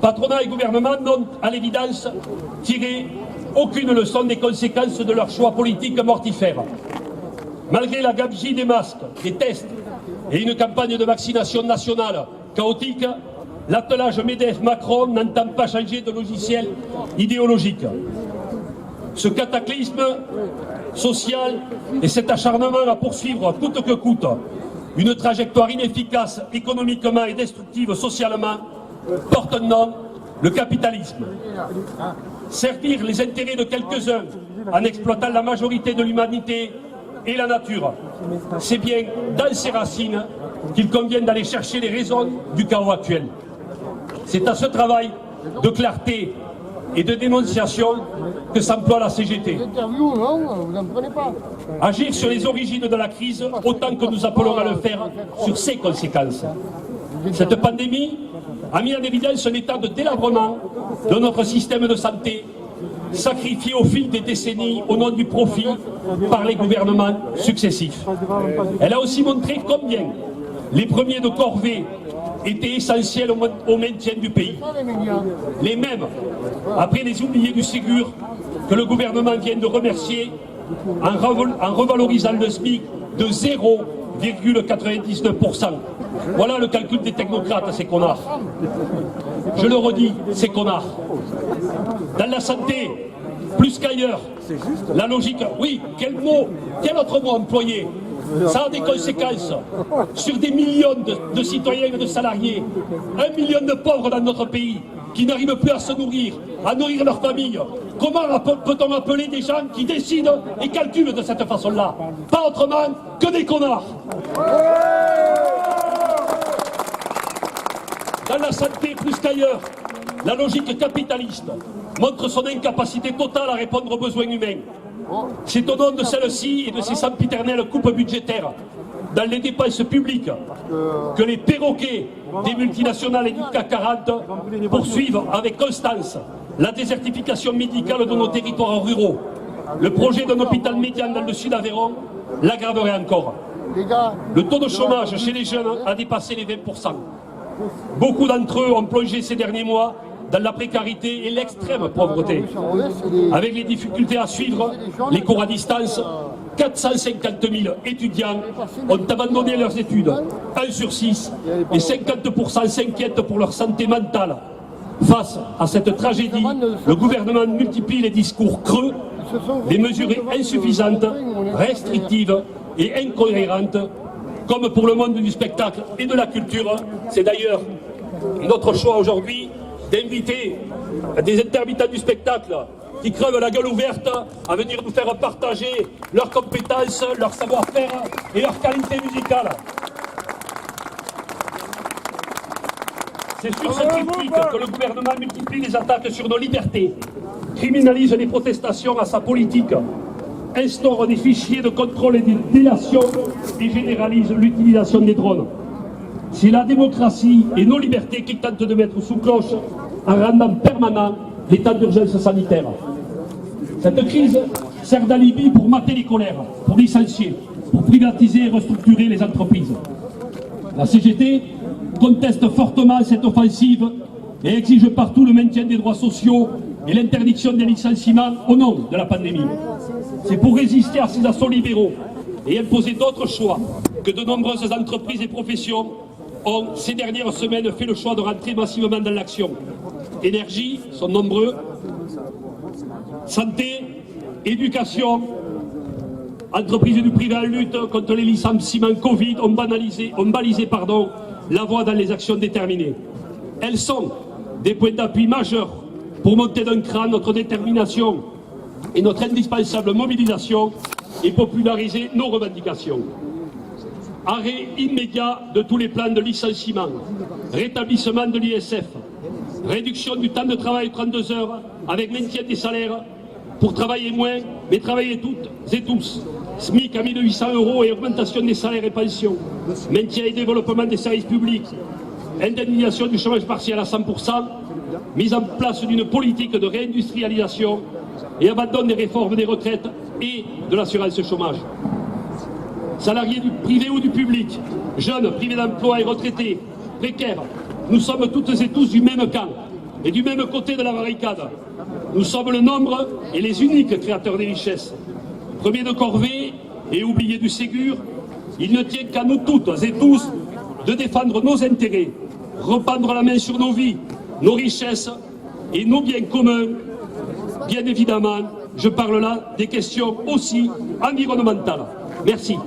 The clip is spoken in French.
Patronat et gouvernement n'ont, à l'évidence, tiré aucune leçon des conséquences de leurs choix politiques mortifères. Malgré la gabegie des masques, des tests et une campagne de vaccination nationale chaotique, l'attelage MEDEF-Macron n'entend pas changer de logiciel idéologique. Ce cataclysme social et cet acharnement à poursuivre coûte que coûte une trajectoire inefficace économiquement et destructive socialement porte un nom, le capitalisme. Servir les intérêts de quelques-uns en exploitant la majorité de l'humanité et la nature, c'est bien dans ses racines qu'il convient d'aller chercher les raisons du chaos actuel. C'est à ce travail de clarté et de dénonciation que s'emploie la CGT. Agir sur les origines de la crise autant que nous appelons à le faire sur ses conséquences. Cette pandémie a mis en évidence un état de délabrement de notre système de santé, sacrifié au fil des décennies au nom du profit par les gouvernements successifs. Elle a aussi montré combien les premiers de corvée étaient essentiels au maintien du pays. Les mêmes, après les oubliés du Ségur, que le gouvernement vient de remercier en revalorisant le SMIC de 0,99%. Voilà le calcul des technocrates, ces connards. Je le redis, ces connards. Dans la santé, plus qu'ailleurs, la logique... Oui, quel autre mot employer? Ça a des conséquences sur des millions de citoyens et de salariés. 1 million de pauvres dans notre pays qui n'arrivent plus à se nourrir, à nourrir leur famille. Comment peut-on appeler des gens qui décident et calculent de cette façon-là? Pas autrement que des connards. Dans la santé, plus qu'ailleurs, la logique capitaliste montre son incapacité totale à répondre aux besoins humains. C'est au nom de celle-ci et de ses sempiternelles coupes budgétaires dans les dépenses publiques que les perroquets des multinationales et du CAC 40 poursuivent avec constance la désertification médicale de nos territoires ruraux. Le projet d'un hôpital médian dans le sud-Aveyron l'aggraverait encore. Le taux de chômage chez les jeunes a dépassé les 20%. Beaucoup d'entre eux ont plongé ces derniers mois dans la précarité et l'extrême pauvreté. Avec les difficultés à suivre les cours à distance, 450 000 étudiants ont abandonné leurs études, 1 sur 6, et 50% s'inquiètent pour leur santé mentale. Face à cette tragédie, le gouvernement multiplie les discours creux, les mesures insuffisantes, restrictives et incohérentes, comme pour le monde du spectacle et de la culture. C'est d'ailleurs notre choix aujourd'hui d'inviter des intermittents du spectacle qui crevent la gueule ouverte à venir nous faire partager leurs compétences, leur savoir-faire et leur qualité musicale. C'est sur cette triptyque que le gouvernement multiplie les attaques sur nos libertés, criminalise les protestations à sa politique, instaure des fichiers de contrôle et de délation et généralise l'utilisation des drones. C'est la démocratie et nos libertés qui tentent de mettre sous cloche en rendant permanent l'état d'urgence sanitaire. Cette crise sert d'alibi pour mater les colères, pour licencier, pour privatiser et restructurer les entreprises. La CGT conteste fortement cette offensive et exige partout le maintien des droits sociaux et l'interdiction des licenciements au nom de la pandémie. C'est pour résister à ces assauts libéraux et imposer d'autres choix que de nombreuses entreprises et professions ont, ces dernières semaines, fait le choix de rentrer massivement dans l'action. Énergie, sont nombreux, santé, éducation, entreprises du privé en lutte contre les licenciements Covid ont balisé la voie dans les actions déterminées. Elles sont des points d'appui majeurs pour monter d'un cran notre détermination et notre indispensable mobilisation et populariser nos revendications. Arrêt immédiat de tous les plans de licenciement, rétablissement de l'ISF, réduction du temps de travail 32 heures avec maintien des salaires pour travailler moins, mais travailler toutes et tous. SMIC à 1800 € et augmentation des salaires et pensions, maintien et développement des services publics, indemnisation du chômage partiel à 100%, mise en place d'une politique de réindustrialisation et abandon des réformes des retraites et de l'assurance chômage. Salariés du privé ou du public, jeunes, privés d'emploi et retraités, précaires, nous sommes toutes et tous du même camp. Et du même côté de la barricade, nous sommes le nombre et les uniques créateurs des richesses. Premiers de corvée et oubliés du Ségur, il ne tient qu'à nous toutes et tous de défendre nos intérêts, reprendre la main sur nos vies, nos richesses et nos biens communs. Bien évidemment, je parle là des questions aussi environnementales. Merci.